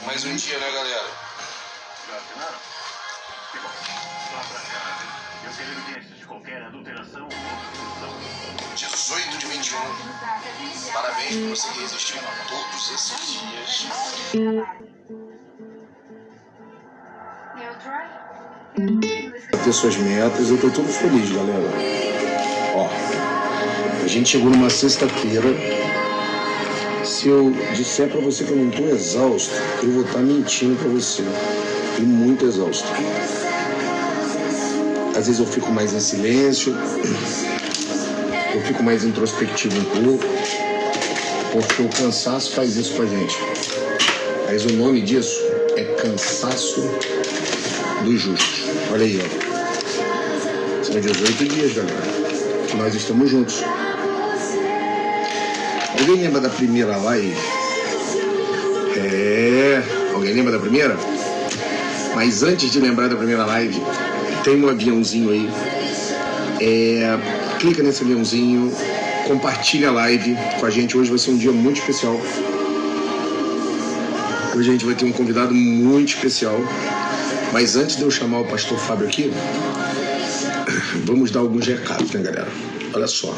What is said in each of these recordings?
Mais um dia, né, galera? Já assinaram? Que bom. Vá pra casa. Eu quero evidências de qualquer adulteração ou obstrução. 18 de 21. Parabéns por você que resistiu todos esses dias. Ter suas metas, eu tô todo feliz, galera. Ó, a gente chegou numa sexta-feira. Se eu disser pra você que eu não tô exausto, eu vou estar mentindo pra você. E muito exausto. Às vezes eu fico mais em silêncio, eu fico mais introspectivo um pouco, porque o cansaço faz isso com a gente. Mas o nome disso é cansaço dos justos. Olha aí, ó. São 18 dias, galera, que nós estamos juntos. Alguém lembra da primeira live? Alguém lembra da primeira? Mas antes de lembrar da primeira live, tem um aviãozinho aí. Clica nesse aviãozinho, compartilha a live com a gente. Hoje vai ser um dia muito especial. Hoje a gente vai ter um convidado muito especial. Mas antes de eu chamar o pastor Fábio aqui, vamos dar alguns recados, né, galera? Olha só.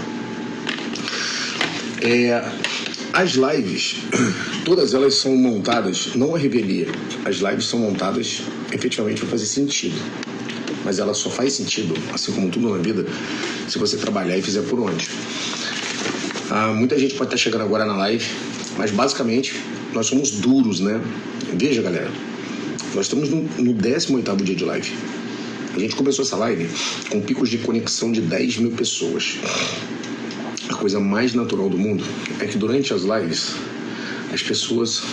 As lives, todas elas são montadas, não a revelia. As lives são montadas efetivamente para fazer sentido. Mas ela só faz sentido, assim como tudo na vida, se você trabalhar e fizer por onde. Muita gente pode estar chegando agora na live, mas basicamente nós somos duros, né? Veja, galera, nós estamos no 18º dia de live. A gente começou essa live com picos de conexão de 10 mil pessoas. A coisa mais natural do mundo é que durante as lives as pessoas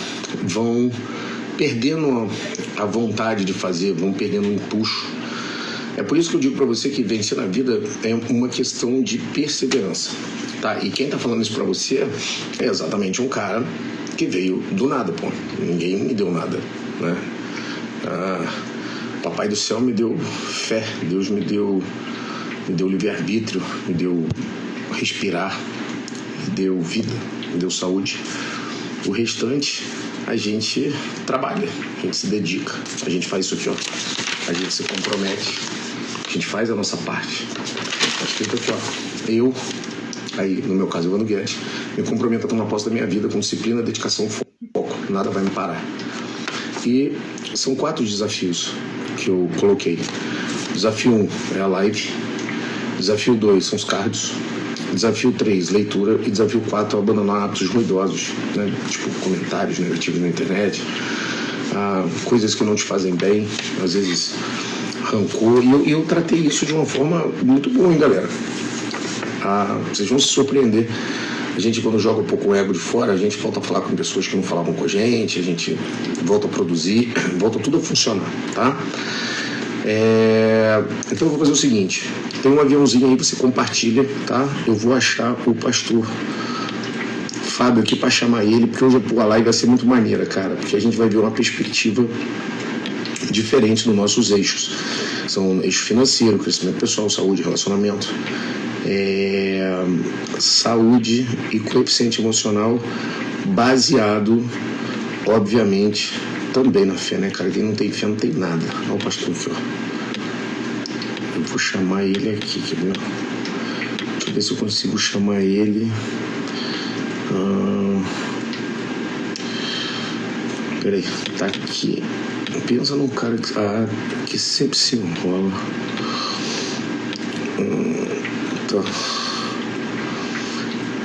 vão perdendo a vontade de fazer, vão perdendo o empuxo. É por isso que eu digo pra você que vencer na vida é uma questão de perseverança, tá? E quem tá falando isso pra você é exatamente um cara que veio do nada, pô. Ninguém me deu nada, né? Papai do céu me deu fé, Deus me deu livre-arbítrio, me deu respirar, me deu vida, me deu saúde. O restante a gente trabalha, a gente se dedica, a gente faz isso aqui, ó. A gente se compromete, a gente faz a nossa parte. Tá escrito aqui, ó. Eu, aí no meu caso, Evandro Guedes, me comprometo a tomar posse da minha vida com disciplina, dedicação e foco. Nada vai me parar. E são 4 desafios que eu coloquei. Desafio 1 é a live. Desafio 2 são os cards. Desafio 3, leitura. E desafio 4, abandonar hábitos ruidosos, né? Tipo comentários negativos na internet, coisas que não te fazem bem, às vezes rancor. E eu tratei isso de uma forma muito boa, hein, galera? Vocês vão se surpreender. A gente, quando joga um pouco o ego de fora, a gente volta a falar com pessoas que não falavam com a gente volta a produzir, volta tudo a funcionar, tá? Então eu vou fazer o seguinte, tem um aviãozinho aí, você compartilha, tá? Eu vou achar o pastor Fábio aqui pra chamar ele, porque hoje a live vai ser muito maneira, cara, porque a gente vai ver uma perspectiva diferente nos nossos eixos. São eixo financeiro, crescimento pessoal, saúde, relacionamento, saúde e coeficiente emocional, baseado, obviamente, também na fé, né, cara? Quem não tem fé não tem nada. Olha o pastor aqui, ó. Eu vou chamar ele aqui, quer ver? Deixa eu ver se eu consigo chamar ele. Peraí, tá aqui. Pensa num cara que sempre se enrola.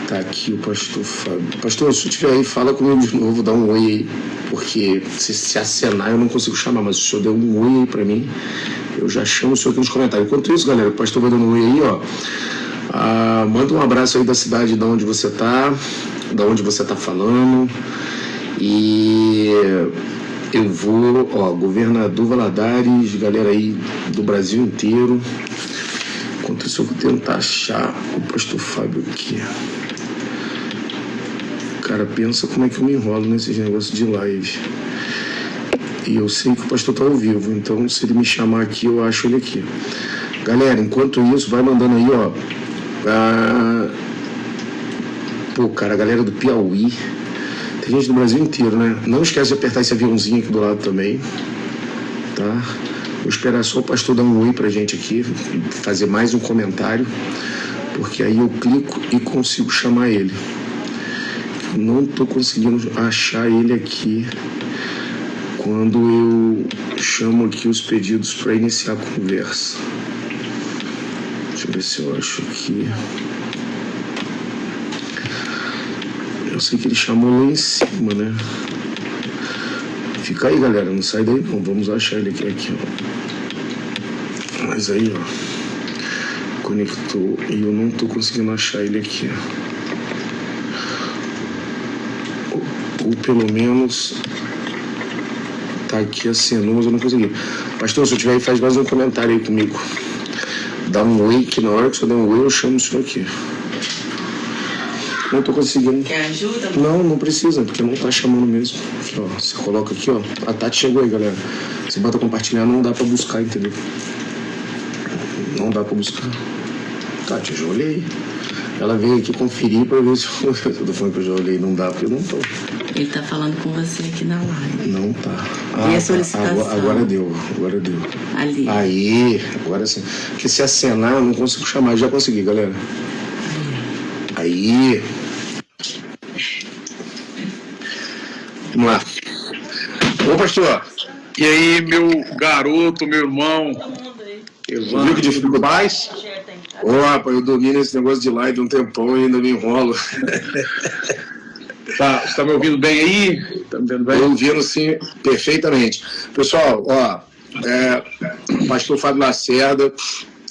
Tá aqui o pastor Fábio. Pastor, se eu estiver aí, fala comigo de novo, dá um oi aí. Porque se acenar eu não consigo chamar, mas se o senhor der um oi aí pra mim, eu já chamo o senhor aqui nos comentários. Enquanto isso, galera, o pastor vai dando um oi aí, ó. Manda um abraço aí da cidade de onde você tá, da onde você tá falando. E eu vou, Governador Valadares, galera aí do Brasil inteiro. Enquanto isso, eu vou tentar achar o pastor Fábio aqui. Cara, pensa como é que eu me enrolo nesses negócios de live. E eu sei que o pastor tá ao vivo, então se ele me chamar aqui, eu acho ele aqui. Galera, enquanto isso, vai mandando aí, ó. Pô, cara, a galera do Piauí Tem gente do Brasil inteiro, né? Não esquece de apertar esse aviãozinho aqui do lado também, tá? Vou esperar só o pastor dar um oi pra gente aqui, fazer mais um comentário, porque aí eu clico e consigo chamar ele. Não tô conseguindo achar ele aqui quando eu chamo aqui os pedidos para iniciar a conversa. Deixa eu ver se eu acho aqui. Eu sei que ele chamou lá em cima, né? Fica aí, galera, não sai daí não. Vamos achar ele aqui, ó. Mas aí, ó, conectou e eu não tô conseguindo achar ele aqui. Ou pelo menos tá aqui acenou, mas eu não consegui. Pastor, se eu tiver aí, faz mais um comentário aí comigo. Dá um oi, que na hora que você der um oi, eu chamo o senhor aqui. Não tô conseguindo. Quer ajuda? Não precisa, porque não tá chamando mesmo. Aqui, ó, você coloca aqui, ó. A Tati chegou aí, galera. Você bota compartilhar, não dá pra buscar, entendeu? Não dá pra buscar. Tati, eu já olhei. Ela veio aqui conferir pra ver se eu tô falando que eu já olhei. Não dá, porque eu não tô. Ele tá falando com você aqui na live. Não tá. E a solicitação? Agora deu. Ali. Aí, agora sim. Porque se acenar, eu não consigo chamar. Já consegui, galera. Aí. Vamos lá. Ô, pastor. E aí, meu garoto, meu irmão, Viu que dificuldade? Ô, rapaz, eu domino esse negócio de live um tempão e ainda me enrolo. Tá, você tá me ouvindo bem aí? Tá me vendo bem? Estou ouvindo, sim, perfeitamente. Pessoal, ó, o pastor Fábio Lacerda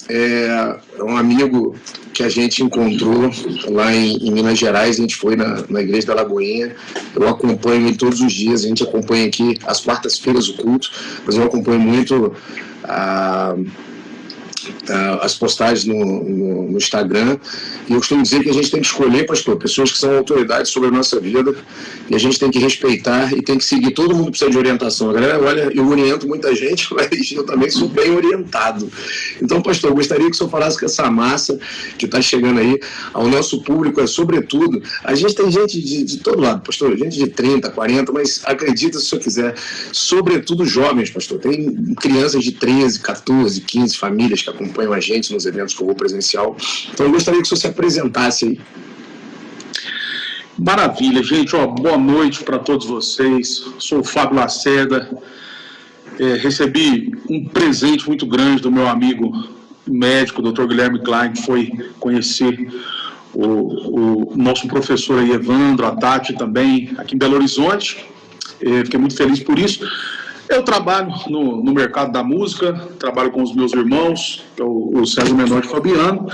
é um amigo que a gente encontrou lá em Minas Gerais. A gente foi na igreja da Lagoinha. Eu acompanho ele todos os dias. A gente acompanha aqui às quartas-feiras o culto, mas eu acompanho muito as postagens no Instagram, e eu costumo dizer que a gente tem que escolher, pastor, pessoas que são autoridades sobre a nossa vida, e a gente tem que respeitar e tem que seguir. Todo mundo precisa de orientação. A galera, olha, eu oriento muita gente, mas eu também sou bem orientado. Então, pastor, eu gostaria que o senhor falasse com essa massa que está chegando aí ao nosso público, sobretudo, a gente tem gente de todo lado, pastor, gente de 30, 40, mas acredita se o senhor quiser, sobretudo jovens, pastor, tem crianças de 13, 14, 15 famílias que acompanham a gente nos eventos que eu vou presencial. Então eu gostaria que o senhor se apresentasse aí. Maravilha, gente. Ó, boa noite para todos vocês. Sou o Fábio Lacerda. Recebi um presente muito grande do meu amigo médico, Dr. Guilherme Klein, que foi conhecer o nosso professor aí, Evandro, a Tati também, aqui em Belo Horizonte. Fiquei muito feliz por isso. Eu trabalho no mercado da música, trabalho com os meus irmãos, que é o César Menor e Fabiano,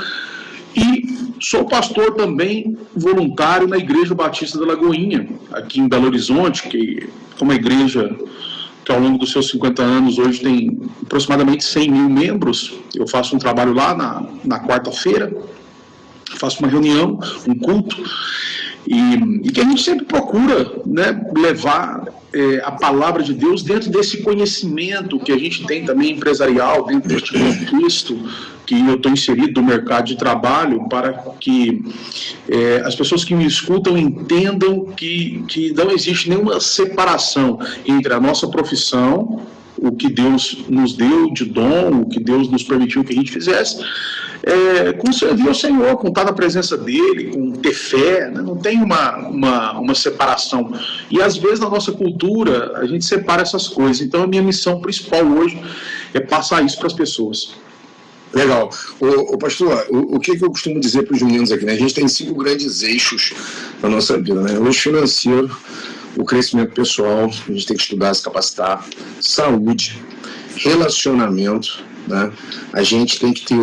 e sou pastor também voluntário na Igreja Batista da Lagoinha, aqui em Belo Horizonte, que é uma igreja que ao longo dos seus 50 anos hoje tem aproximadamente 100 mil membros. Eu faço um trabalho lá na quarta-feira, faço uma reunião, um culto, e que a gente sempre procura, né, levar a palavra de Deus dentro desse conhecimento que a gente tem também empresarial, dentro deste contexto que eu estou inserido no mercado de trabalho, para que as pessoas que me escutam entendam que não existe nenhuma separação entre a nossa profissão, o que Deus nos deu de dom, o que Deus nos permitiu que a gente fizesse, com servir ao Senhor, com estar na presença dEle, com ter fé, né? Não tem uma separação. E às vezes na nossa cultura a gente separa essas coisas. Então a minha missão principal hoje é passar isso para as pessoas. Legal. Ô pastor, o que eu costumo dizer para os meninos aqui, né? A gente tem 5 grandes eixos na nossa vida, né? O eixo financeiro, o crescimento pessoal, a gente tem que estudar, se capacitar, saúde, relacionamento, né? A gente tem que ter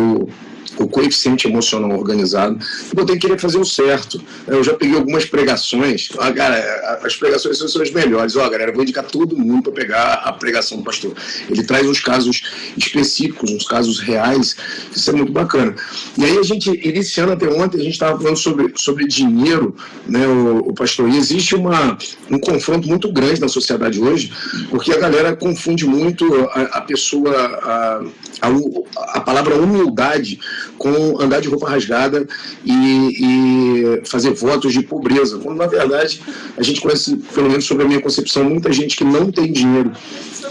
o coeficiente emocional organizado, eu tenho que querer fazer o certo. Eu já peguei algumas pregações, cara, as pregações são as melhores. Galera, vou indicar todo mundo para pegar a pregação do pastor. Ele traz uns casos específicos, uns casos reais, isso é muito bacana. E aí a gente, iniciando até ontem, a gente estava falando sobre dinheiro, né, o pastor, e existe um confronto muito grande na sociedade hoje, porque a galera confunde muito a pessoa a palavra humildade com andar de roupa rasgada e fazer votos de pobreza, quando na verdade a gente conhece, pelo menos sobre a minha concepção, muita gente que não tem dinheiro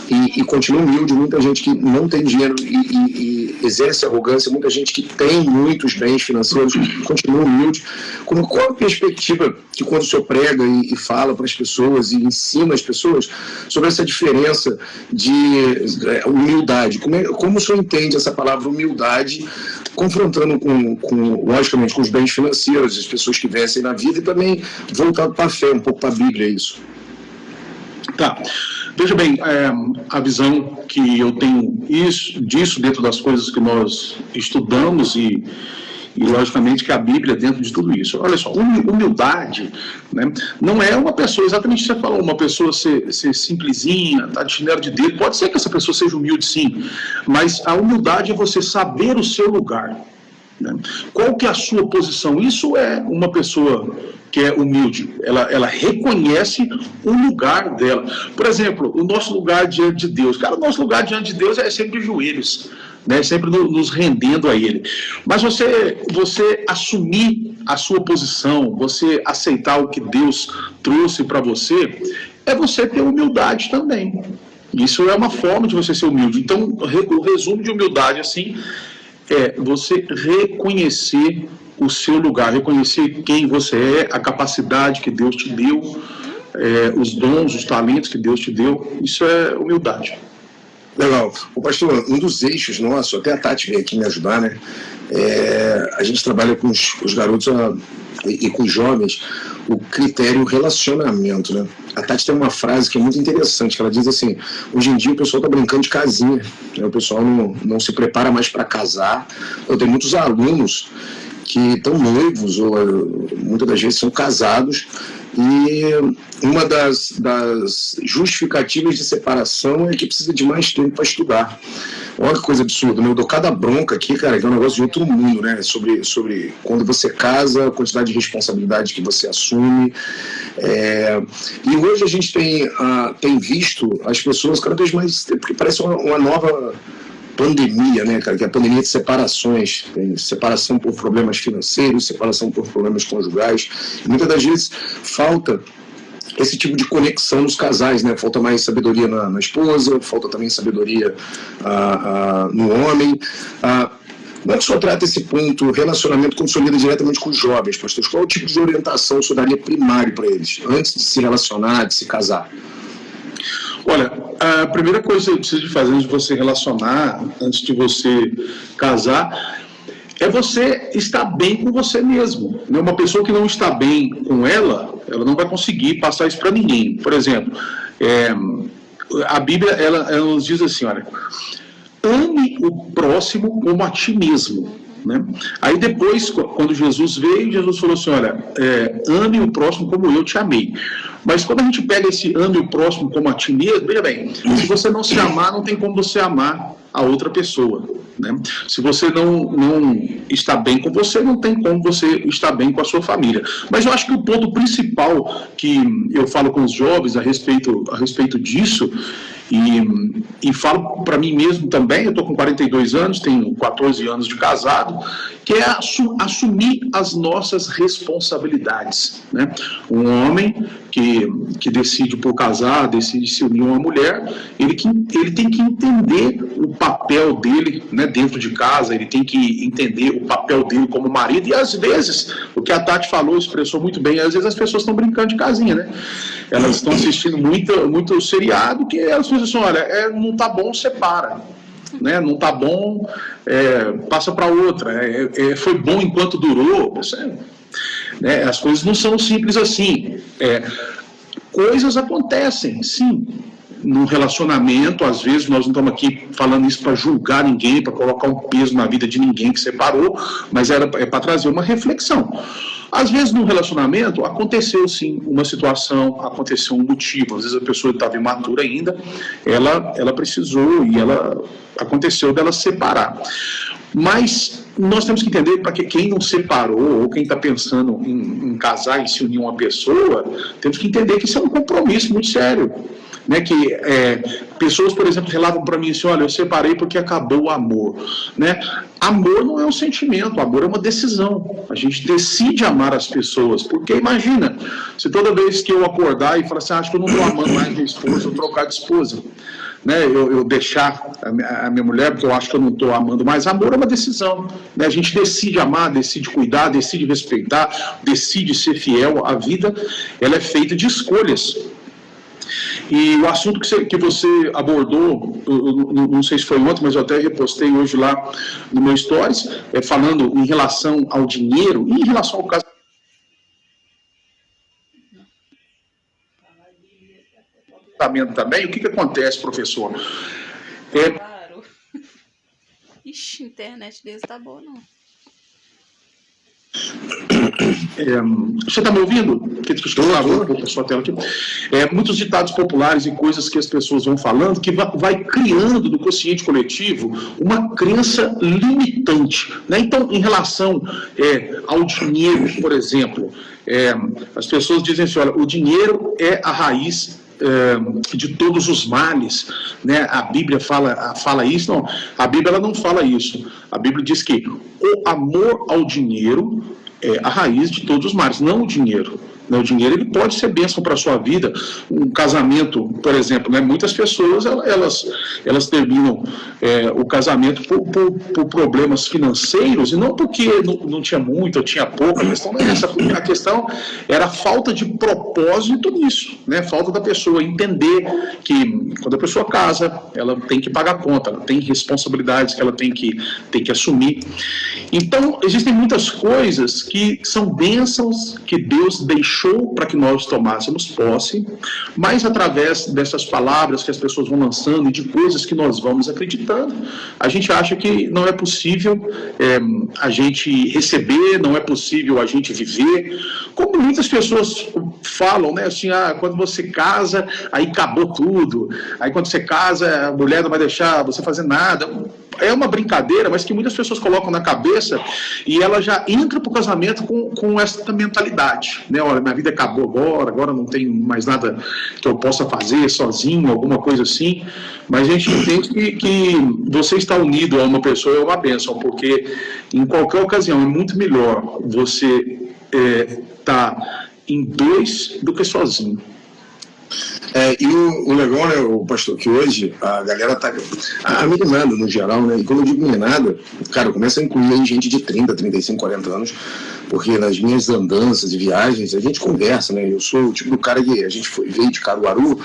e continua humilde, muita gente que não tem dinheiro e exerce arrogância, muita gente que tem muitos bens financeiros continua humilde. Qual a perspectiva que quando o senhor prega e fala para as pessoas e ensina as pessoas sobre essa diferença de humildade? Como o senhor entende essa palavra humildade confrontando logicamente, com os bens financeiros, as pessoas que vencem na vida, e também voltado para a fé, um pouco para a Bíblia, isso? Tá. Veja bem, a visão que eu tenho disso dentro das coisas que nós estudamos e logicamente que a Bíblia dentro de tudo isso. Olha só, humildade, né, não é uma pessoa, exatamente o que você falou, uma pessoa ser simplesinha, tá de chinelo de dedo. Pode ser que essa pessoa seja humilde, sim, mas a humildade é você saber o seu lugar, né? Qual que é a sua posição? Isso é uma pessoa que é humilde, ela reconhece o lugar dela. Por exemplo, o nosso lugar diante de Deus. Cara, o nosso lugar diante de Deus é sempre de joelhos, né? Sempre nos rendendo a Ele. Mas você assumir a sua posição, você aceitar o que Deus trouxe para você, é você ter humildade também. Isso é uma forma de você ser humilde. Então, o resumo de humildade, assim, é você reconhecer o seu lugar, reconhecer quem você é, a capacidade que Deus te deu, os dons, os talentos que Deus te deu. Isso é humildade. Legal. O pastor, um dos eixos nosso, até a Tati veio aqui me ajudar, né? A gente trabalha com os garotos e com os jovens o critério relacionamento, né? A Tati tem uma frase que é muito interessante, que ela diz assim: hoje em dia o pessoal está brincando de casinha, né? O pessoal não se prepara mais para casar. Eu tenho muitos alunos que estão noivos, ou muitas das vezes são casados, e uma das justificativas de separação é que precisa de mais tempo para estudar. Olha que coisa absurda, né? Eu dou cada bronca aqui, cara, que é um negócio de outro mundo, né? Sobre quando você casa, a quantidade de responsabilidade que você assume. E hoje a gente tem visto as pessoas cada vez mais, porque parece uma nova pandemia, né, cara, que é a pandemia de separações. Tem separação por problemas financeiros, separação por problemas conjugais. E muitas das vezes falta esse tipo de conexão nos casais, né? Falta mais sabedoria na esposa, falta também sabedoria no homem. Como é que o senhor trata esse ponto, relacionamento, quando o senhor lida diretamente com os jovens, pastor? Qual é o tipo de orientação o senhor daria primário para eles, antes de se relacionar, de se casar? Olha, a primeira coisa que você precisa de fazer antes de você relacionar, antes de você casar, é você estar bem com você mesmo. Uma pessoa que não está bem com ela não vai conseguir passar isso para ninguém. Por exemplo, a Bíblia ela nos diz assim, olha, ame o próximo como a ti mesmo. Né? Aí depois, quando Jesus veio, Jesus falou assim, olha, ame o próximo como eu te amei. Mas quando a gente pega esse ame o próximo como a ti mesmo, veja bem, se você não se amar, não tem como você amar a outra pessoa. Né? Se você não está bem com você, não tem como você estar bem com a sua família. Mas eu acho que o ponto principal que eu falo com os jovens a respeito disso, e falo para mim mesmo também, eu estou com 42 anos, tenho 14 anos de casado, que é assumir as nossas responsabilidades. Né? Um homem que decide por casar, decide se unir a uma mulher, ele tem que entender o papel dele, né, dentro de casa, ele tem que entender o papel dele como marido, e às vezes, o que a Tati falou, expressou muito bem, às vezes as pessoas estão brincando de casinha, né? Elas estão assistindo muito seriado, que elas pensam assim, olha, não tá bom, separa. Né? Não tá bom, passa para outra. Foi bom enquanto durou. Né? As coisas não são simples assim. Coisas acontecem, sim. Num relacionamento, às vezes nós não estamos aqui falando isso para julgar ninguém, para colocar um peso na vida de ninguém que separou, mas é para trazer uma reflexão. Às vezes, no relacionamento, aconteceu sim uma situação, aconteceu um motivo. Às vezes a pessoa estava imatura ainda, ela precisou e aconteceu dela separar. Mas nós temos que entender, para quem não separou, ou quem está pensando em casar, em se unir a uma pessoa, temos que entender que isso é um compromisso muito sério. né, que pessoas, por exemplo, relatam para mim assim, olha, eu separei porque acabou o amor, né? Amor não é um sentimento, amor é uma decisão. A gente decide amar as pessoas, porque imagina, se toda vez que eu acordar e falar assim, acho que eu não estou amando mais minha esposa, eu trocar de esposa, né, eu deixar a minha mulher porque eu acho que eu não estou amando mais. Amor é uma decisão, né? A gente decide amar, decide cuidar, decide respeitar, decide ser fiel. A vida, ela é feita de escolhas. E o assunto que você abordou, não sei se foi ontem, mas eu até repostei hoje lá no meu stories, falando em relação ao dinheiro e em relação ao casamento também. O que acontece, professor? Claro. Ixi, a internet deles tá boa, não. Você está me ouvindo? Deixa eu falar um pouco a sua tela aqui. Muitos ditados populares e coisas que as pessoas vão falando que vai criando no consciente coletivo uma crença limitante, né? Então, em relação ao dinheiro, por exemplo, as pessoas dizem assim, olha, o dinheiro é a raiz de todos os males, né? A Bíblia fala isso? Não, a Bíblia ela não fala isso. A Bíblia diz que o amor ao dinheiro é a raiz de todos os males, não o dinheiro. O dinheiro ele pode ser bênção para a sua vida. Um casamento, por exemplo, né? Muitas pessoas elas terminam o casamento por problemas financeiros, e não porque não tinha muito ou tinha pouco. A questão não é essa, porque a questão era a falta de propósito nisso, né? Falta da pessoa entender que quando a pessoa casa, ela tem que pagar conta, ela tem responsabilidades que ela tem que assumir. Então, existem muitas coisas que são bênçãos que Deus deixou para que nós tomássemos posse, mas através dessas palavras que as pessoas vão lançando e de coisas que nós vamos acreditando, a gente acha que não é possível a gente receber, não é possível a gente viver, como muitas pessoas falam, né, assim, quando você casa, aí acabou tudo, aí quando você casa, a mulher não vai deixar você fazer nada. É uma brincadeira, mas que muitas pessoas colocam na cabeça e ela já entra para o casamento com essa mentalidade, né? Olha, minha vida acabou agora não tem mais nada que eu possa fazer sozinho, alguma coisa assim. Mas a gente entende que você estar unido a uma pessoa é uma bênção, porque em qualquer ocasião é muito melhor você estar em dois do que sozinho. E o legal, né, o pastor, que hoje a galera tá meninada no geral, né? E quando eu digo meninada, cara, começa a incluir aí gente de 30, 35, 40 anos, porque nas minhas andanças e viagens a gente conversa, né? Eu sou o tipo do cara que a gente veio de Caruaru,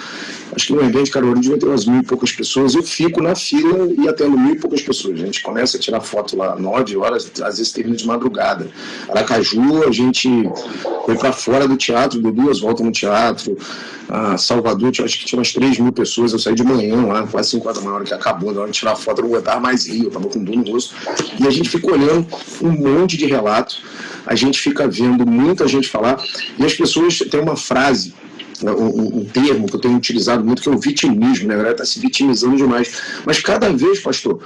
acho que no evento de Caruaru devia ter umas 1.000 e poucas pessoas, eu fico na fila e atendo 1.000 e poucas pessoas. A gente começa a tirar foto lá 9 horas, às vezes termina de madrugada. Aracaju, a gente foi para fora do teatro, deu 2 voltas no teatro. Salvador, acho que tinha umas 3.000 pessoas, eu saí de manhã lá, quase 5 horas da manhã, hora que acabou, na hora de tirar foto eu não aguentava mais rir, eu tava com dor no rosto, e a gente fica olhando um monte de relatos, a gente fica vendo muita gente falar, e as pessoas têm uma frase, um termo que eu tenho utilizado muito, que é o vitimismo, né? A galera está se vitimizando demais, mas cada vez, pastor,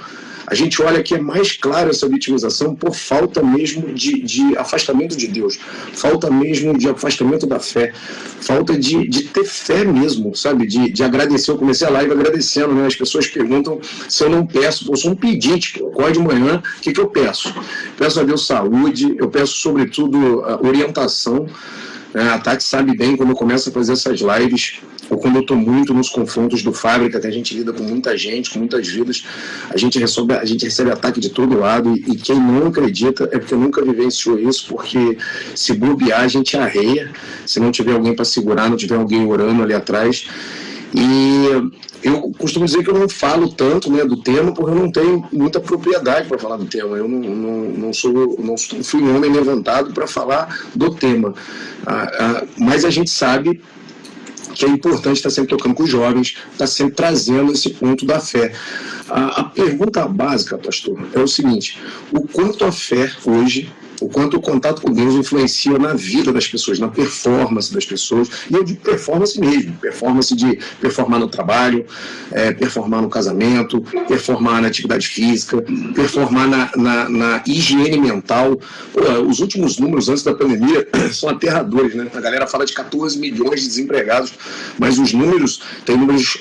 a gente olha que é mais claro essa vitimização por falta mesmo de afastamento de Deus, falta mesmo de afastamento da fé, falta de ter fé mesmo, sabe? De agradecer. Eu comecei a live agradecendo, né? As pessoas perguntam se eu não peço, eu sou um pedinte, eu acordo de manhã, o que eu peço? Peço a Deus saúde, eu peço sobretudo orientação. A Tati sabe bem quando eu começo a fazer essas lives, ou quando eu estou muito nos confrontos do Fábrica, que a gente lida com muita gente, com muitas vidas, a gente recebe ataque de todo lado, e quem não acredita é porque nunca vivenciou isso, porque se bobear a gente arreia, se não tiver alguém para segurar, não tiver alguém orando ali atrás. E eu costumo dizer que eu não falo tanto, né, do tema, porque eu não tenho muita propriedade para falar do tema. Eu não fui um homem levantado para falar do tema. Mas a gente sabe que é importante estar sempre tocando com os jovens, estar sempre trazendo esse ponto da fé. A pergunta básica, pastor, é o seguinte: o quanto a fé hoje o quanto o contato com Deus influencia na vida das pessoas, na performance das pessoas, e eu digo performance mesmo, performance de performar no trabalho, performar no casamento, performar na atividade física, performar na higiene mental. Pô, os últimos números antes da pandemia são aterradores, né? A galera fala de 14 milhões de desempregados, mas os números, tem números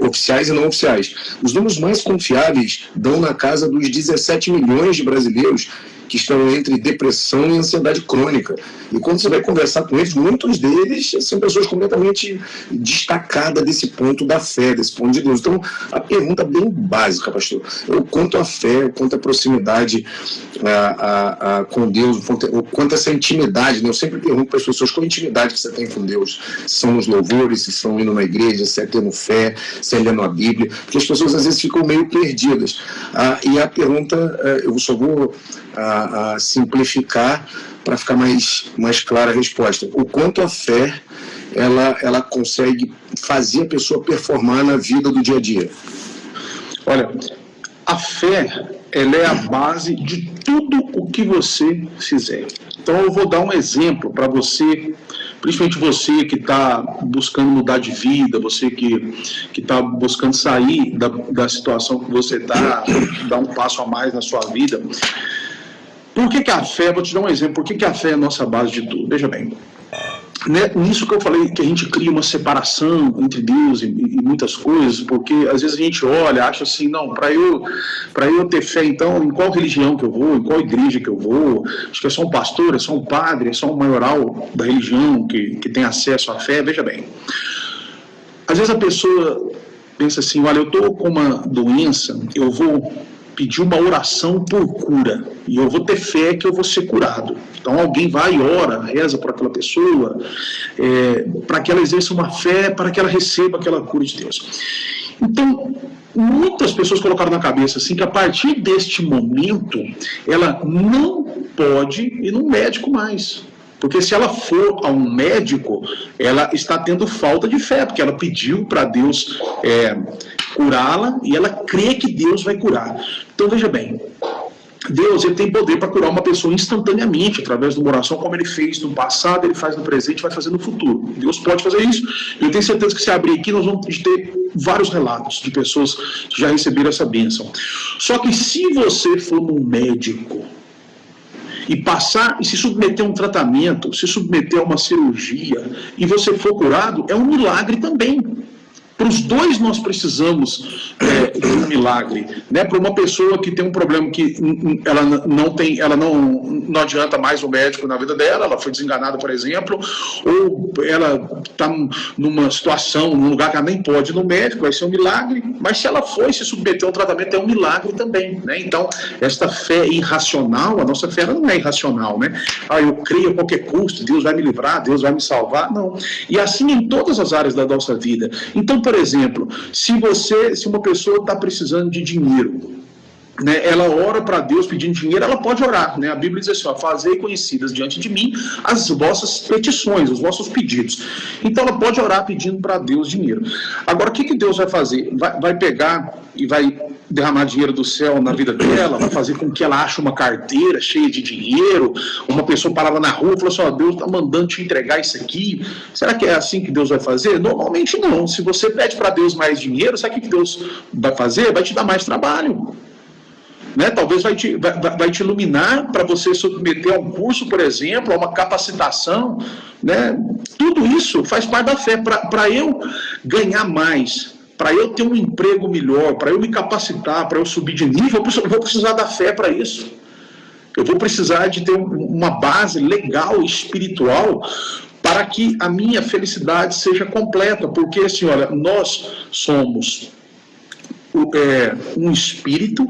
oficiais e não oficiais. Os números mais confiáveis dão na casa dos 17 milhões de brasileiros que estão entre depressão e ansiedade crônica. E quando você vai conversar com eles, muitos deles são pessoas completamente destacadas desse ponto da fé, desse ponto de Deus. Então, a pergunta bem básica, pastor, o quanto a fé, o quanto a proximidade com Deus, o quanto essa intimidade, né? Eu sempre pergunto para as pessoas qual a intimidade que você tem com Deus, se são nos louvores, se são indo na igreja, se é tendo fé, se é lendo a Bíblia, porque as pessoas às vezes ficam meio perdidas. E a pergunta, eu só vou simplificar para ficar mais clara a resposta. O quanto a fé ela consegue fazer a pessoa performar na vida do dia a dia? Olha, a fé, ela é a base de tudo o que você fizer. Então eu vou dar um exemplo para você, principalmente você que está buscando mudar de vida, você que está buscando sair da situação que você está, dar um passo a mais na sua vida. Por que a fé, vou te dar um exemplo, por que a fé é a nossa base de tudo? Veja bem, né, nisso que eu falei, que a gente cria uma separação entre Deus e muitas coisas, porque às vezes a gente olha, acha assim, não, para eu ter fé, então, em qual religião que eu vou, em qual igreja que eu vou, acho que é só um pastor, é só um padre, é só um maioral da religião que tem acesso à fé. Veja bem, às vezes a pessoa pensa assim, olha, eu estou com uma doença, eu vou pedir uma oração por cura, e eu vou ter fé que eu vou ser curado. Então alguém vai e ora, reza por aquela pessoa, para que ela exerça uma fé, para que ela receba aquela cura de Deus. Então, muitas pessoas colocaram na cabeça assim, que a partir deste momento, ela não pode ir num médico mais. Porque se ela for a um médico, ela está tendo falta de fé, porque ela pediu para Deus curá-la e ela crê que Deus vai curar. Então veja bem, Deus ele tem poder para curar uma pessoa instantaneamente, através de uma oração, como ele fez no passado, ele faz no presente e vai fazer no futuro. Deus pode fazer isso. Eu tenho certeza que se abrir aqui, nós vamos ter vários relatos de pessoas que já receberam essa bênção. Só que se você for num médico e passar e se submeter a um tratamento, se submeter a uma cirurgia, e você for curado, é um milagre também. Para os dois nós precisamos de um milagre, né? Para uma pessoa que tem um problema que ela não adianta mais o médico na vida dela, ela foi desenganada, por exemplo, ou ela está numa situação, num lugar que ela nem pode ir no médico, vai ser um milagre, mas se ela for se submeter a um tratamento, é um milagre também, né? Então, esta fé irracional, a nossa fé ela não é irracional, né? Eu creio a qualquer custo, Deus vai me livrar, Deus vai me salvar, não. E assim em todas as áreas da nossa vida. Então, por exemplo, se uma pessoa está precisando de dinheiro, né, ela ora para Deus pedindo dinheiro, ela pode orar, né? A Bíblia diz assim, fazei conhecidas diante de mim as vossas petições, os vossos pedidos. Então ela pode orar pedindo para Deus dinheiro. Agora o que Deus vai fazer? Vai pegar e vai derramar dinheiro do céu na vida dela, vai fazer com que ela ache uma carteira cheia de dinheiro, uma pessoa parava na rua e falou assim, Deus está mandando te entregar isso aqui. Será que é assim que Deus vai fazer? Normalmente não. Se você pede para Deus mais dinheiro, sabe o que Deus vai fazer? Vai te dar mais trabalho. Né? Talvez vai te iluminar para você submeter a um curso, por exemplo, a uma capacitação, né? Tudo isso faz parte da fé. Para eu ganhar mais, para eu ter um emprego melhor, para eu me capacitar, para eu subir de nível, eu vou precisar da fé para isso. Eu vou precisar de ter uma base legal, espiritual, para que a minha felicidade seja completa. Porque, assim, olha, nós somos um espírito,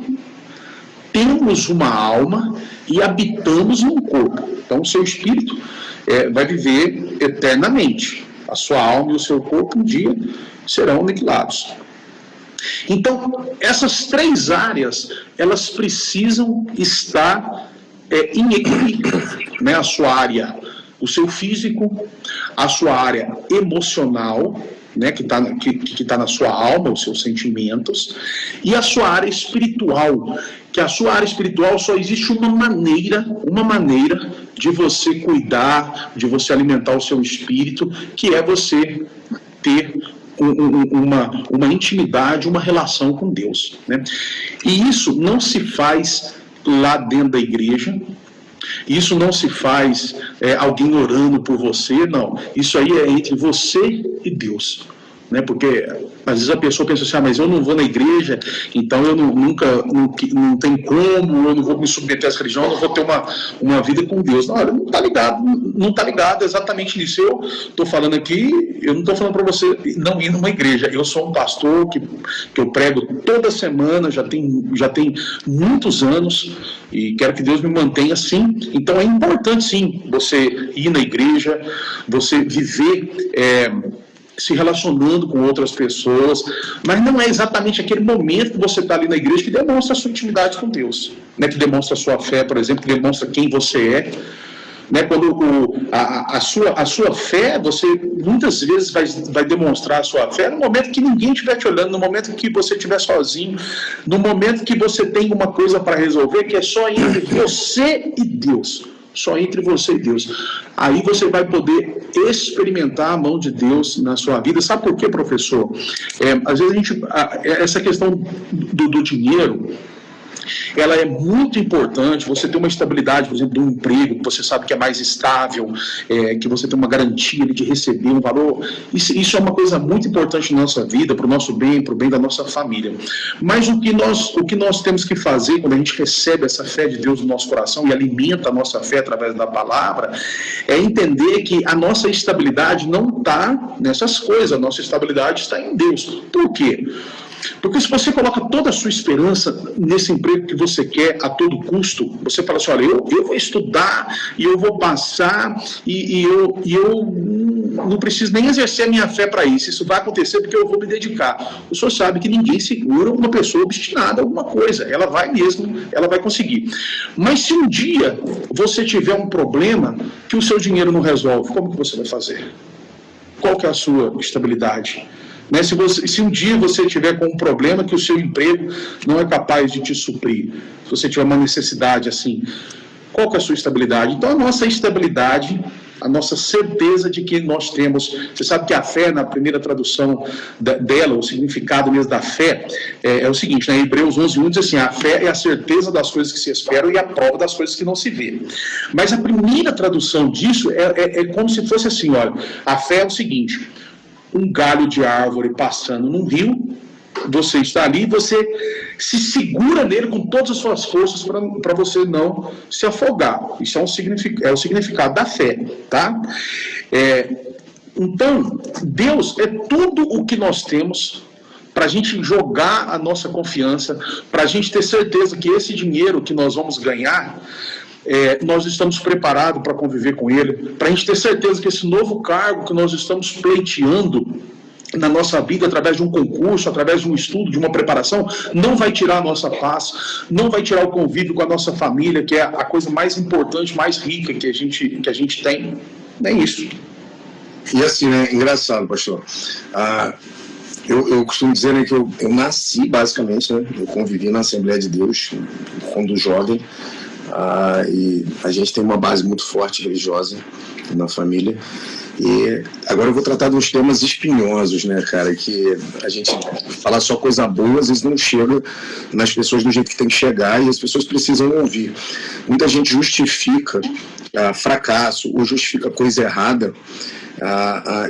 temos uma alma e habitamos num corpo. Então, o seu espírito vai viver eternamente. A sua alma e o seu corpo um dia serão aniquilados. Então, essas três áreas, elas precisam estar em equilíbrio, né? A sua área, o seu físico, a sua área emocional, né, que tá na sua alma, os seus sentimentos, e a sua área espiritual, que a sua área espiritual só existe uma maneira de você cuidar, de você alimentar o seu espírito, que é você ter uma intimidade, uma relação com Deus, né? E isso não se faz lá dentro da igreja, isso não se faz alguém orando por você, não. Isso aí é entre você e Deus, né? Porque às vezes a pessoa pensa assim, mas eu não vou na igreja, então eu não tem como, eu não vou me submeter a essa religião, eu não vou ter uma vida com Deus. Não, não está ligado exatamente nisso. Eu estou falando aqui, eu não estou falando para você não ir numa igreja. Eu sou um pastor que eu prego toda semana, já tem muitos anos, e quero que Deus me mantenha assim. Então é importante sim você ir na igreja, você viver se relacionando com outras pessoas, mas não é exatamente aquele momento que você está ali na igreja que demonstra a sua intimidade com Deus, né? Que demonstra a sua fé, por exemplo, que demonstra quem você é, né? Quando a sua fé, você muitas vezes vai demonstrar a sua fé no momento que ninguém estiver te olhando, no momento que você estiver sozinho, no momento que você tem uma coisa para resolver que é só entre você e Deus. Só entre você e Deus. Aí você vai poder experimentar a mão de Deus na sua vida. Sabe por quê, professor? Às vezes essa questão do dinheiro, ela é muito importante. Você ter uma estabilidade, por exemplo, de um emprego que você sabe que é mais estável, que você tem uma garantia de receber um valor. Isso é uma coisa muito importante na nossa vida, para o nosso bem, para o bem da nossa família. Mas o que nós temos que fazer quando a gente recebe essa fé de Deus no nosso coração e alimenta a nossa fé através da palavra, é entender que a nossa estabilidade não está nessas coisas, a nossa estabilidade está em Deus. Por quê? Porque se você coloca toda a sua esperança nesse emprego que você quer a todo custo, você fala assim, olha, eu vou estudar e eu vou passar e eu não preciso nem exercer a minha fé para isso vai acontecer porque eu vou me dedicar. O senhor sabe que ninguém segura uma pessoa obstinada a alguma coisa, ela vai conseguir. Mas se um dia você tiver um problema que o seu dinheiro não resolve, como que você vai fazer? Qual que é a sua estabilidade? Né? Se um dia você tiver com um problema que o seu emprego não é capaz de te suprir, se você tiver uma necessidade assim, qual que é a sua estabilidade? Então a nossa estabilidade, a nossa certeza de que nós temos, você sabe que a fé, na primeira tradução dela, o significado mesmo da fé, é o seguinte, né? Hebreus 11:1 diz assim, a fé é a certeza das coisas que se esperam e a prova das coisas que não se vê. Mas a primeira tradução disso é como se fosse assim, olha, a fé é o seguinte, um galho de árvore passando num rio, você está ali, você se segura nele com todas as suas forças para você não se afogar. Isso é o significado da fé, tá? Então, Deus é tudo o que nós temos para a gente jogar a nossa confiança, para a gente ter certeza que esse dinheiro que nós vamos ganhar, nós estamos preparados para conviver com ele, para a gente ter certeza que esse novo cargo que nós estamos pleiteando na nossa vida, através de um concurso, através de um estudo, de uma preparação, não vai tirar a nossa paz, não vai tirar o convívio com a nossa família, que é a coisa mais importante, mais rica que a gente tem. É isso. E assim, né, engraçado, pastor. Eu costumo dizer, né, que eu nasci, basicamente, né, eu convivi na Assembleia de Deus, quando jovem, e a gente tem uma base muito forte religiosa na família. E agora eu vou tratar de uns temas espinhosos, né, cara, que a gente falar só coisa boa, às vezes não chega nas pessoas do jeito que tem que chegar e as pessoas precisam ouvir. Muita gente justifica fracasso ou justifica coisa errada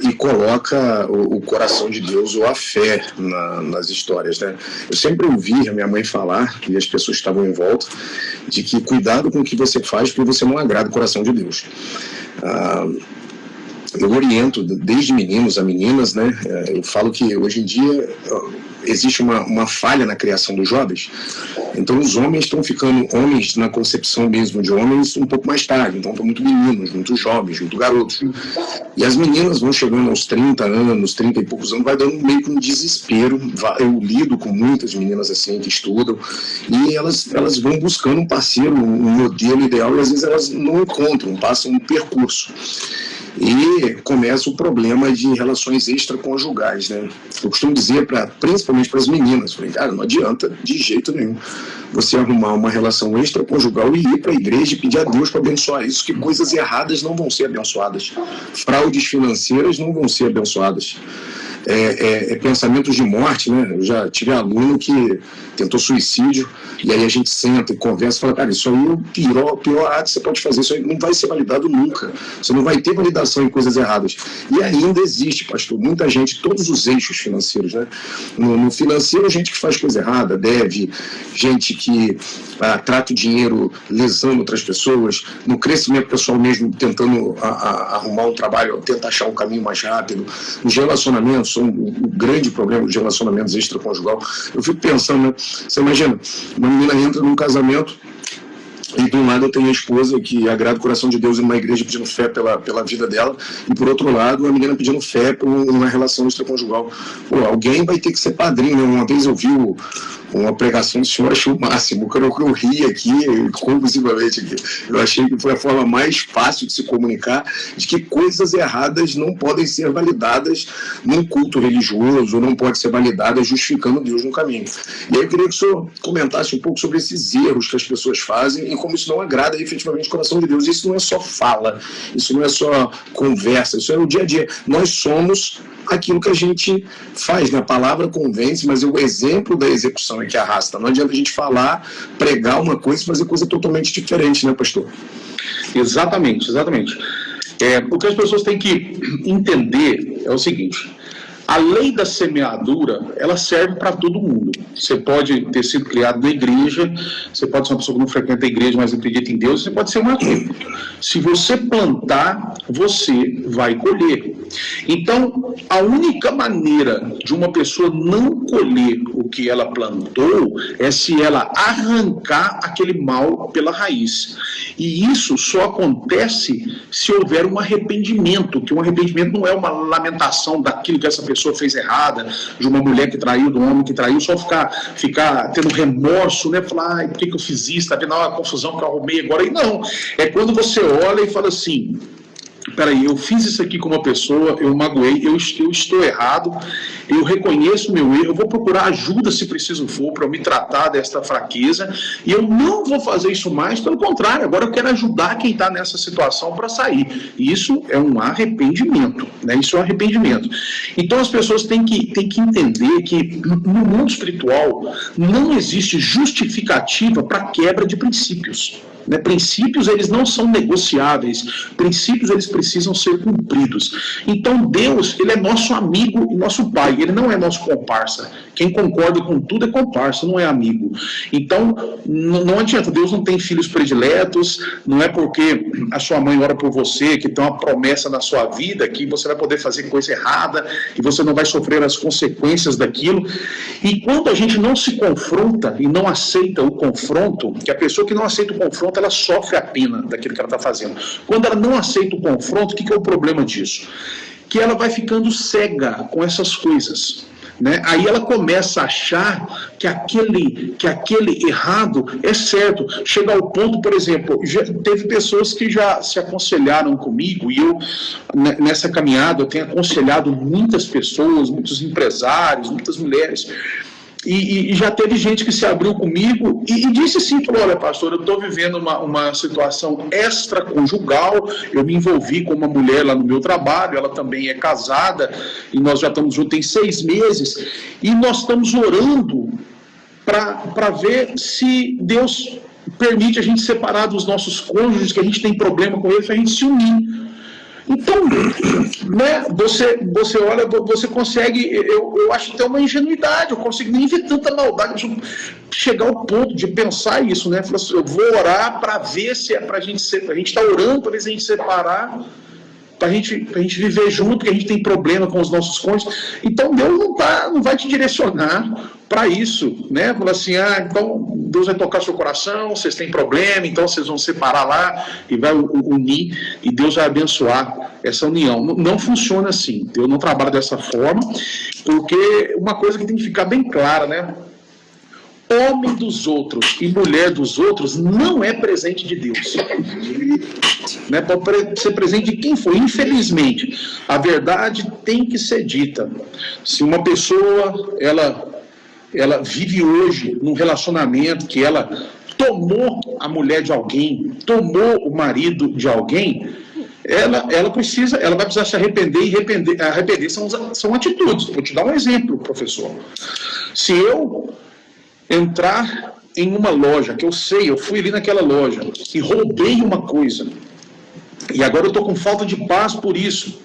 e coloca o coração de Deus ou a fé nas histórias, né? Eu sempre ouvi a minha mãe falar, e as pessoas estavam em volta, de que cuidado com o que você faz, porque você não agrada o coração de Deus. Eu oriento desde meninos a meninas, né? Eu falo que hoje em dia existe uma falha na criação dos jovens. Então os homens estão ficando homens na concepção mesmo de homens um pouco mais tarde. Então estão muito meninos, muito jovens, muito garotos. E as meninas vão chegando aos 30 anos, 30 e poucos anos, vai dando meio que um desespero. Eu lido com muitas meninas assim que estudam e elas vão buscando um parceiro, um modelo ideal, e às vezes elas não encontram, passam um percurso. E começa o problema de relações extraconjugais, né? Eu costumo dizer, principalmente para as meninas, falei, cara, não adianta de jeito nenhum você arrumar uma relação extraconjugal e ir para a igreja e pedir a Deus para abençoar isso, que coisas erradas não vão ser abençoadas, fraudes financeiras não vão ser abençoadas. Pensamentos de morte, né? Eu já tive aluno que tentou suicídio, e aí a gente senta e conversa e fala, cara, isso aí é o pior ato que você pode fazer, isso aí não vai ser validado nunca, você não vai ter validação em coisas erradas. E ainda existe, pastor, muita gente, todos os eixos financeiros, né? No financeiro, gente que faz coisa errada, deve, gente que trata o dinheiro lesando outras pessoas, no crescimento pessoal mesmo, tentando arrumar um trabalho, tenta achar um caminho mais rápido, nos relacionamentos, são o grande problema dos relacionamentos extraconjugal. Eu fico pensando, né? Você imagina, uma menina entra num casamento e de um lado eu tenho a esposa que agrada o coração de Deus em uma igreja pedindo fé pela vida dela, e por outro lado a menina pedindo fé por uma relação extraconjugal. Pô, alguém vai ter que ser padrinho, né? Uma vez eu vi uma pregação do senhor, achei o máximo, eu ri aqui compulsivamente aqui. Eu achei que foi a forma mais fácil de se comunicar, de que coisas erradas não podem ser validadas num culto religioso, ou não pode ser validadas justificando Deus no caminho. E aí eu queria que o senhor comentasse um pouco sobre esses erros que as pessoas fazem e como isso não agrada efetivamente o coração de Deus. Isso não é só fala, isso não é só conversa, isso é o dia a dia. Nós somos aquilo que a gente faz, né? A palavra convence, mas o exemplo da execução é que arrasta. Não adianta a gente falar, pregar uma coisa e fazer coisa totalmente diferente, né, pastor? Exatamente. O que as pessoas têm que entender é o seguinte: a lei da semeadura, ela serve para todo mundo. Você pode ter sido criado na igreja, você pode ser uma pessoa que não frequenta a igreja, mas acredita em Deus, você pode ser um ateu. Se você plantar, você vai colher. Então, a única maneira de uma pessoa não colher o que ela plantou é se ela arrancar aquele mal pela raiz. E isso só acontece se houver um arrependimento, que um arrependimento não é uma lamentação daquilo que essa pessoa fez errada, de uma mulher que traiu, de um homem que traiu, só ficar tendo remorso, né? Falar, ai, por que eu fiz isso? Tá vendo a confusão que eu arrumei agora? E não, é quando você olha e fala assim: peraí, eu fiz isso aqui com uma pessoa, eu magoei, eu estou errado, eu reconheço o meu erro, eu vou procurar ajuda se preciso for para eu me tratar desta fraqueza, e eu não vou fazer isso mais, pelo contrário, agora eu quero ajudar quem está nessa situação para sair. E isso é um arrependimento, né? Isso é um arrependimento. Então as pessoas têm que entender que no mundo espiritual não existe justificativa para quebra de princípios. Né? Princípios, eles não são negociáveis, princípios, eles precisam ser cumpridos. Então Deus, ele é nosso amigo e nosso pai, ele não é nosso comparsa. Quem concorda com tudo é comparsa, não é amigo. Então não adianta, Deus não tem filhos prediletos, não é porque a sua mãe ora por você, que tem uma promessa na sua vida, que você vai poder fazer coisa errada, e você não vai sofrer as consequências daquilo. E quando a gente não se confronta e não aceita o confronto, que a pessoa que não aceita o confronto, ela sofre a pena daquilo que ela está fazendo. Quando ela não aceita o confronto, o que é o problema disso? Que ela vai ficando cega com essas coisas. Né? Aí ela começa a achar que aquele errado é certo. Chega ao ponto, por exemplo, teve pessoas que já se aconselharam comigo, e eu, nessa caminhada, eu tenho aconselhado muitas pessoas, muitos empresários, muitas mulheres. E já teve gente que se abriu comigo e disse assim, falou: olha, pastor, eu estou vivendo uma situação extraconjugal, eu me envolvi com uma mulher lá no meu trabalho, ela também é casada, e nós já estamos juntos tem 6 meses, e nós estamos orando para ver se Deus permite a gente separar dos nossos cônjuges, que a gente tem problema com eles, para a gente se unir. Então, né, você olha, você consegue, eu acho até uma ingenuidade, eu consigo nem ver tanta maldade, chegar ao ponto de pensar isso, né? Falar assim, eu vou orar para ver se é para a gente está orando para ver se a gente separar, para a gente viver junto, que a gente tem problema com os nossos cônjuges. Então Deus não vai te direcionar para isso, né? Fala assim, então Deus vai tocar seu coração, vocês têm problema, então vocês vão separar lá e vai unir, e Deus vai abençoar essa união. Não funciona assim. Deus não trabalha dessa forma, porque uma coisa que tem que ficar bem clara, né? homem dos outros e mulher dos outros não é presente de Deus. Né? Pode ser presente de quem for. Infelizmente, a verdade tem que ser dita. Se uma pessoa ela vive hoje num relacionamento que ela tomou a mulher de alguém, tomou o marido de alguém, ela vai precisar se arrepender, e arrepender são atitudes. Vou te dar um exemplo, professor. Se eu entrar em uma loja, que eu fui ali naquela loja e roubei uma coisa, e agora eu estou com falta de paz por isso,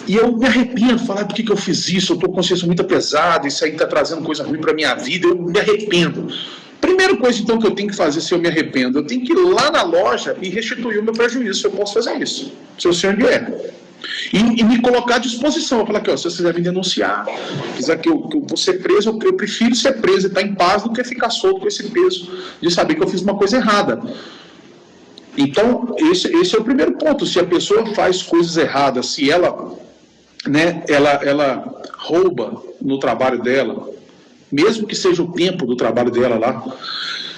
e eu me arrependo, falar por que eu fiz isso, eu estou com consciência muito pesada, isso aí está trazendo coisa ruim para a minha vida, eu me arrependo. Primeira coisa, então, que eu tenho que fazer se eu me arrependo, eu tenho que ir lá na loja e restituir o meu prejuízo, se eu posso fazer isso, se o senhor me é. E me colocar à disposição, eu falar aqui, ó, se você quiser me denunciar, quiser que eu vou ser preso, eu prefiro ser preso e estar em paz do que ficar solto com esse peso de saber que eu fiz uma coisa errada. Então, esse é o primeiro ponto. Se a pessoa faz coisas erradas, se ela rouba no trabalho dela, mesmo que seja o tempo do trabalho dela lá,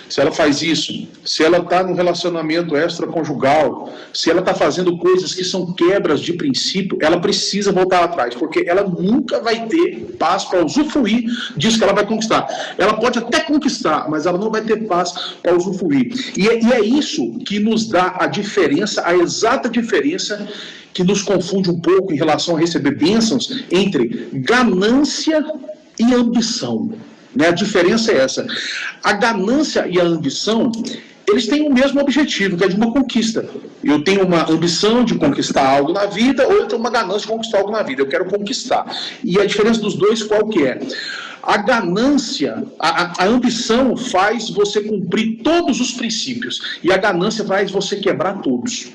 se ela faz isso, se ela está num relacionamento extraconjugal, se ela está fazendo coisas que são quebras de princípio, ela precisa voltar atrás, porque ela nunca vai ter paz para usufruir disso que ela vai conquistar. Ela pode até conquistar, mas ela não vai ter paz para usufruir. E é isso que nos dá a diferença, a exata diferença que nos confunde um pouco em relação a receber bênçãos entre ganância e ambição. A diferença é essa. A ganância e a ambição, eles têm o mesmo objetivo, que é de uma conquista. Eu tenho uma ambição de conquistar algo na vida, ou eu tenho uma ganância de conquistar algo na vida. Eu quero conquistar. E a diferença dos dois qual que é? A ganância, a ambição faz você cumprir todos os princípios, e a ganância faz você quebrar todos.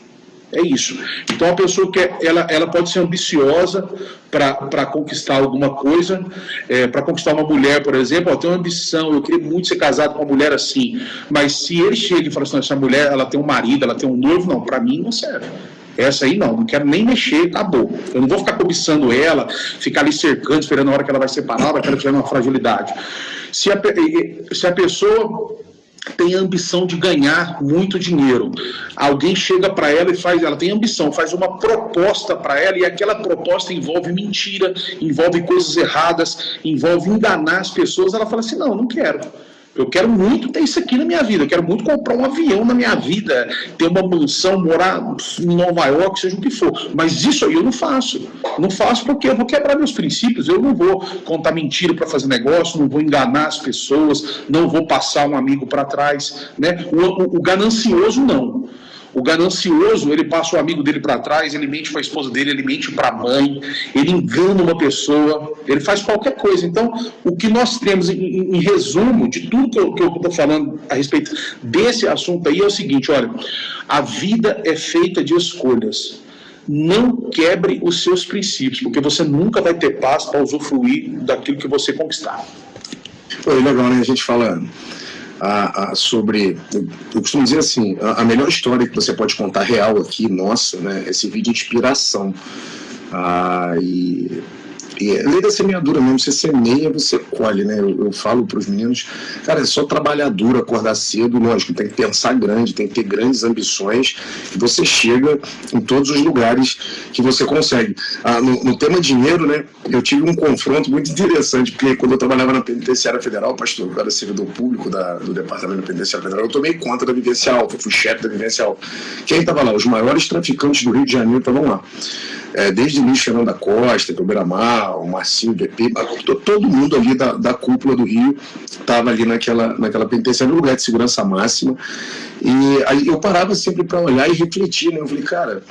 É isso. Então a pessoa ela pode ser ambiciosa para conquistar alguma coisa, para conquistar uma mulher, por exemplo, eu tenho uma ambição, eu queria muito ser casado com uma mulher assim, mas se ele chega e fala assim, essa mulher ela tem um marido, ela tem um noivo, não, para mim não serve. Essa aí não quero nem mexer, acabou. Eu não vou ficar cobiçando ela, ficar ali cercando, esperando a hora que ela vai separar, que ela tiver uma fragilidade. Se a pessoa tem a ambição de ganhar muito dinheiro, alguém chega para ela e ela tem ambição, faz uma proposta para ela, e aquela proposta envolve mentira, envolve coisas erradas, envolve enganar as pessoas, ela fala assim, não quero. Eu quero muito ter isso aqui na minha vida, eu quero muito comprar um avião na minha vida, ter uma mansão, morar em Nova York, seja o que for, mas isso aí eu não faço. Não faço porque eu vou quebrar meus princípios, eu não vou contar mentira para fazer negócio, não vou enganar as pessoas, não vou passar um amigo para trás, né? O ganancioso não. O ganancioso, ele passa o amigo dele para trás, ele mente para a esposa dele, ele mente para a mãe, ele engana uma pessoa, ele faz qualquer coisa. Então, o que nós temos em resumo de tudo que eu estou falando a respeito desse assunto aí é o seguinte, olha, a vida é feita de escolhas. Não quebre os seus princípios, porque você nunca vai ter paz para usufruir daquilo que você conquistar. Foi legal, né? A gente fala sobre, eu costumo dizer assim, a melhor história que você pode contar real aqui, nossa, né, é servir de inspiração. E é lei da semeadura mesmo, você semeia, você colhe, né? Eu falo para os meninos, cara, é só trabalhar duro, acordar cedo, lógico, tem que pensar grande, tem que ter grandes ambições, e você chega em todos os lugares que você consegue. No tema dinheiro, né, eu tive um confronto muito interessante, porque quando eu trabalhava na Penitenciária Federal, pastor, eu era servidor público do Departamento da Penitenciária Federal, eu tomei conta da Vivência Alta, eu fui chefe da Vivência Alta. Quem estava lá? Os maiores traficantes do Rio de Janeiro estavam lá. Desde Luiz Fernando da Costa, o Beiramar, o Marcinho, o BP, todo mundo ali da cúpula do Rio estava ali naquela penitenciária, no lugar de segurança máxima. E aí eu parava sempre para olhar e refletir, né? Eu falei, cara,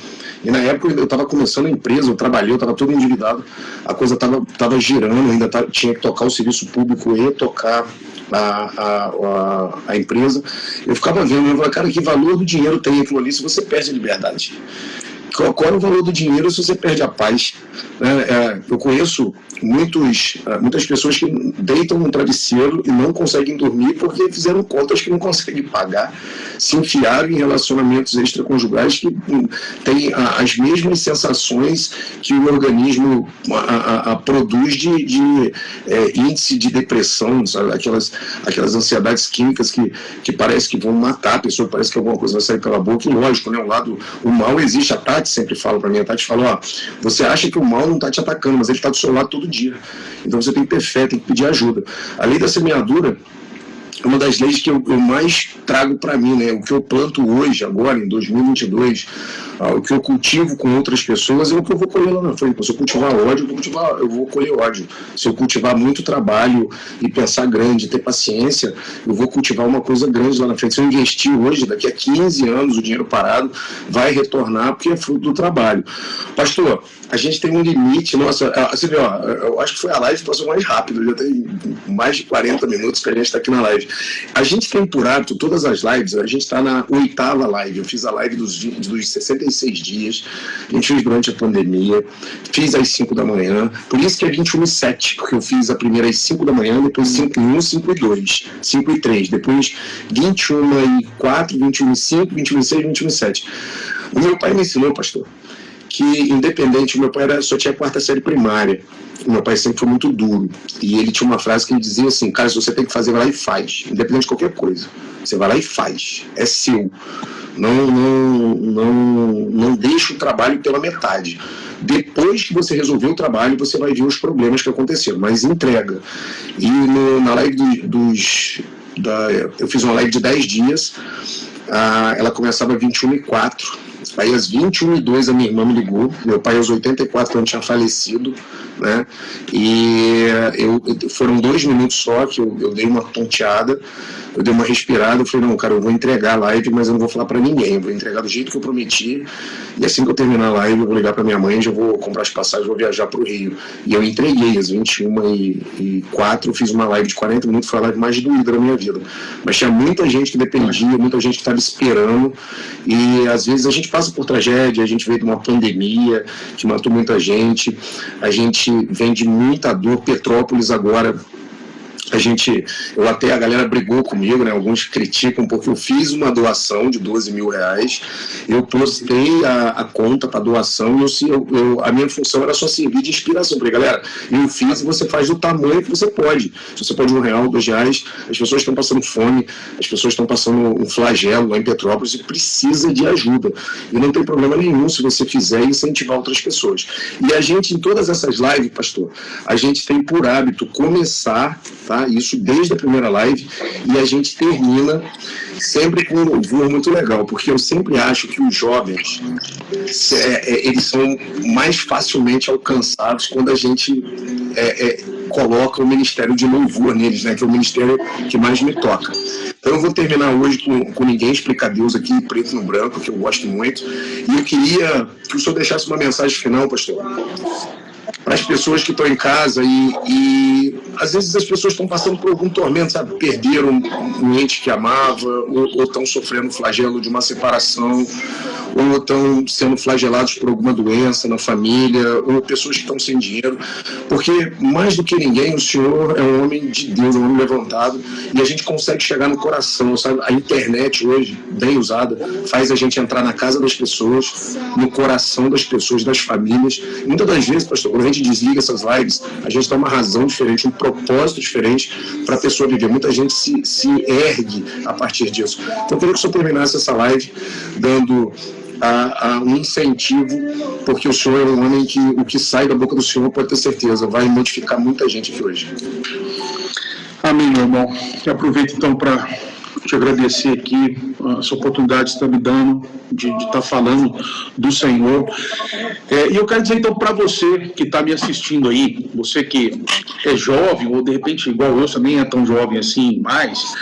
e na época eu estava começando a empresa, eu trabalhei, eu estava todo endividado, a coisa estava girando, ainda tinha que tocar o serviço público e tocar a empresa. Eu ficava vendo, eu falei, cara, que valor do dinheiro tem aquilo ali se você perde a liberdade? Qual é o valor do dinheiro se você perde a paz? Eu conheço muitas pessoas que deitam no travesseiro e não conseguem dormir porque fizeram contas que não conseguem pagar, se enfiaram em relacionamentos extraconjugais que têm as mesmas sensações que o organismo produz de índice de depressão, sabe? Aquelas ansiedades químicas que parece que vão matar a pessoa, parece que alguma coisa vai sair pela boca, e lógico, né? O mal existe, a Tati sempre fala para mim, a Tati fala, você acha que o mal não está te atacando, mas ele está do seu lado todo dia. Então você tem que ter fé, tem que pedir ajuda. A lei da semeadura é uma das leis que eu mais trago para mim, né? O que eu planto hoje, agora, em 2022, o que eu cultivo com outras pessoas é o que eu vou colher lá na frente. Se eu cultivar ódio, eu vou colher ódio. Se eu cultivar muito trabalho e pensar grande, ter paciência, eu vou cultivar uma coisa grande lá na frente. Se eu investir hoje, daqui a 15 anos, o dinheiro parado vai retornar porque é fruto do trabalho. Pastor, a gente tem um limite, nossa, você vê, eu acho que foi a live que passou mais rápido, já tem mais de 40 minutos que a gente está aqui na live. A gente tem por hábito, todas as lives, a gente está na 8ª live, eu fiz a live dos 66 dias, a gente fez durante a pandemia, fiz às 5 da manhã, por isso que é 21h07, porque eu fiz a primeira às 5 da manhã, depois 5h01, 5h02, 5h03, depois 21h04, 21h05, 21h06, 21h07. O meu pai me ensinou, pastor, que independente, meu pai só tinha 4ª série primária, o meu pai sempre foi muito duro, e ele tinha uma frase que ele dizia assim, cara, se você tem que fazer, vai lá e faz, independente de qualquer coisa, você vai lá e faz, é seu, não deixa o trabalho pela metade. Depois que você resolver o trabalho, você vai ver os problemas que aconteceram, mas entrega. E na live eu fiz uma live de 10 dias, ela começava às 21h04, aí às 21h02 a minha irmã me ligou, meu pai aos 84 anos tinha falecido, né? E foram 2 minutos só que eu dei uma tonteada, eu dei uma respirada, eu falei, não, cara, eu vou entregar a live, mas eu não vou falar pra ninguém, eu vou entregar do jeito que eu prometi, e assim que eu terminar a live, eu vou ligar pra minha mãe, já vou comprar as passagens, vou viajar pro Rio. E eu entreguei às 21h04, eu fiz uma live de 40 minutos, foi a live mais doída da minha vida. Mas tinha muita gente que dependia, muita gente que estava esperando, e às vezes a gente passa por tragédia, a gente veio de uma pandemia que matou muita gente, a gente vem de muita dor. Petrópolis agora, a galera brigou comigo, né? Alguns criticam porque eu fiz uma doação de R$12 mil, eu postei a conta para doação e a minha função era só servir de inspiração. Falei, galera, eu fiz e você faz do tamanho que você pode. Se você pode R$1, R$2, as pessoas estão passando fome, as pessoas estão passando um flagelo lá em Petrópolis e precisa de ajuda. E não tem problema nenhum se você fizer e incentivar outras pessoas. E a gente, em todas essas lives, pastor, a gente tem por hábito começar, tá? Isso desde a primeira live, e a gente termina sempre com um louvor muito legal, porque eu sempre acho que os jovens eles são mais facilmente alcançados quando a gente coloca o ministério de louvor neles, né, que é o ministério que mais me toca. Então eu vou terminar hoje com Ninguém Explica Deus aqui, preto no branco, que eu gosto muito, e eu queria que o senhor deixasse uma mensagem final, pastor, para as pessoas que estão em casa e às vezes as pessoas estão passando por algum tormento, sabe? Perderam um ente que amava, ou estão sofrendo o flagelo de uma separação, ou estão sendo flagelados por alguma doença na família, ou pessoas que estão sem dinheiro, porque mais do que ninguém o Senhor é um homem de Deus, um homem levantado, e a gente consegue chegar no coração, sabe? A internet hoje, bem usada, faz a gente entrar na casa das pessoas, no coração das pessoas, das famílias. Muitas das vezes, pastor, quando a gente desliga essas lives, a gente dá uma razão diferente, um propósito diferente para a pessoa viver. Muita gente se ergue a partir disso. Então eu queria que o senhor terminasse essa live dando um incentivo, porque o senhor é um homem que o que sai da boca do senhor, pode ter certeza, vai modificar muita gente aqui hoje. Amém, meu irmão. Eu aproveito então para te agradecer aqui essa oportunidade que você está me dando de estar falando do Senhor. E eu quero dizer então para você que está me assistindo aí, você que é jovem, ou de repente igual eu, também é tão jovem assim, mas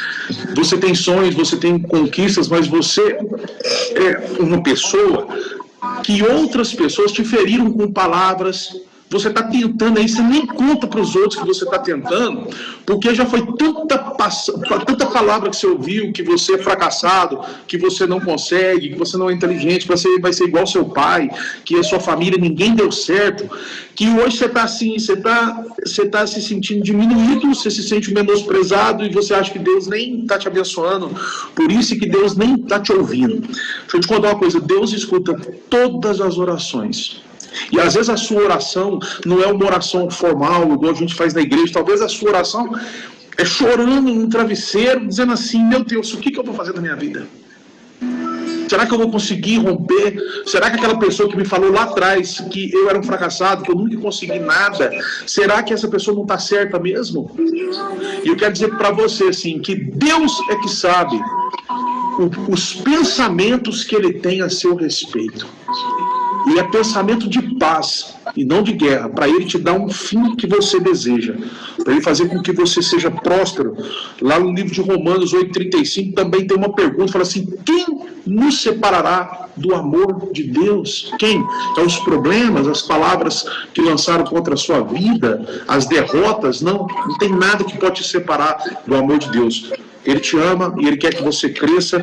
você tem sonhos, você tem conquistas, mas você é uma pessoa que outras pessoas te feriram com palavras, você está tentando aí, você nem conta para os outros que você está tentando, porque já foi tanta palavra que você ouviu, que você é fracassado, que você não consegue, que você não é inteligente, que você vai ser igual seu pai, que a sua família, ninguém deu certo, que hoje você está assim, você tá se sentindo diminuído, você se sente menosprezado e você acha que Deus nem está te abençoando, por isso que Deus nem está te ouvindo. Deixa eu te contar uma coisa, Deus escuta todas as orações. E às vezes a sua oração não é uma oração formal, igual a gente faz na igreja. Talvez a sua oração é chorando no travesseiro, dizendo assim: meu Deus, o que eu vou fazer da minha vida? Será que eu vou conseguir romper? Será que aquela pessoa que me falou lá atrás que eu era um fracassado, que eu nunca consegui nada, será que essa pessoa não está certa mesmo? E eu quero dizer para você assim, que Deus é que sabe os pensamentos que Ele tem a seu respeito. E é pensamento de paz e não de guerra, para Ele te dar um fim que você deseja, para Ele fazer com que você seja próspero. Lá no livro de Romanos 8,35 também tem uma pergunta, fala assim: quem nos separará do amor de Deus? Quem? Então os problemas, as palavras que lançaram contra a sua vida, as derrotas, não tem nada que pode te separar do amor de Deus. Ele te ama e Ele quer que você cresça.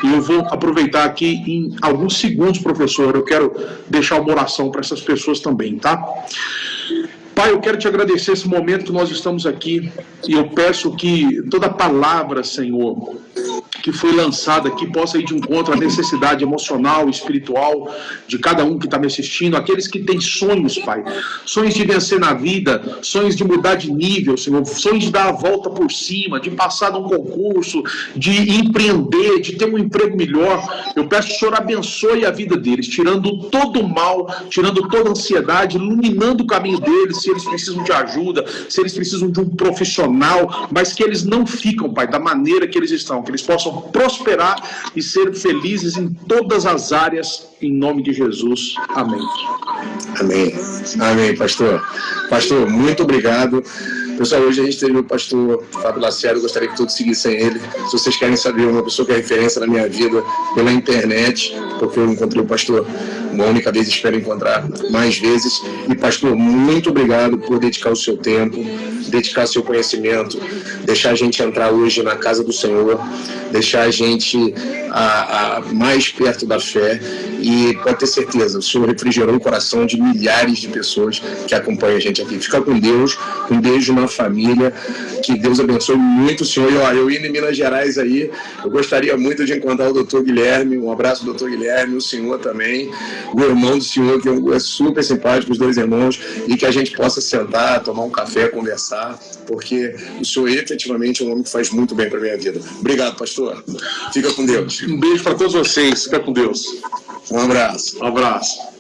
E eu vou aproveitar aqui em alguns segundos, professor, eu quero deixar uma oração para essas pessoas também, tá? Pai, eu quero te agradecer esse momento que nós estamos aqui, e eu peço que toda palavra, Senhor, que foi lançada aqui possa ir de encontro à necessidade emocional e espiritual de cada um que está me assistindo, aqueles que têm sonhos, Pai, sonhos de vencer na vida, sonhos de mudar de nível, Senhor, sonhos de dar a volta por cima, de passar num concurso, de empreender, de ter um emprego melhor. Eu peço que o Senhor abençoe a vida deles, tirando todo o mal, tirando toda a ansiedade, iluminando o caminho deles, se eles precisam de ajuda, se eles precisam de um profissional, mas que eles não ficam, Pai, da maneira que eles estão, que eles possam prosperar e ser felizes em todas as áreas, em nome de Jesus. Amém. Amém. Amém, pastor. Pastor, muito obrigado. Pessoal, hoje a gente teve o pastor Fábio Lacerda, eu gostaria que todos seguissem ele. Se vocês querem saber uma pessoa que é referência na minha vida pela internet, porque eu encontrei o pastor uma única vez, espero encontrar mais vezes. E pastor, muito obrigado por dedicar o seu tempo, dedicar seu conhecimento, deixar a gente entrar hoje na casa do Senhor, deixar a gente mais perto da fé. E pode ter certeza, o Senhor refrigerou o coração de milhares de pessoas que acompanham a gente aqui. Fica com Deus, um beijo na família, que Deus abençoe muito o Senhor. E ó, eu indo em Minas Gerais aí, eu gostaria muito de encontrar o doutor Guilherme. Um abraço, doutor Guilherme, o senhor também, o irmão do senhor, que é super simpático, os dois irmãos, e que a gente possa sentar, tomar um café, conversar, porque o senhor efetivamente é um homem que faz muito bem para a minha vida. Obrigado, pastor. Fica com Deus. Um beijo para todos vocês. Fica com Deus. Um abraço. Um abraço.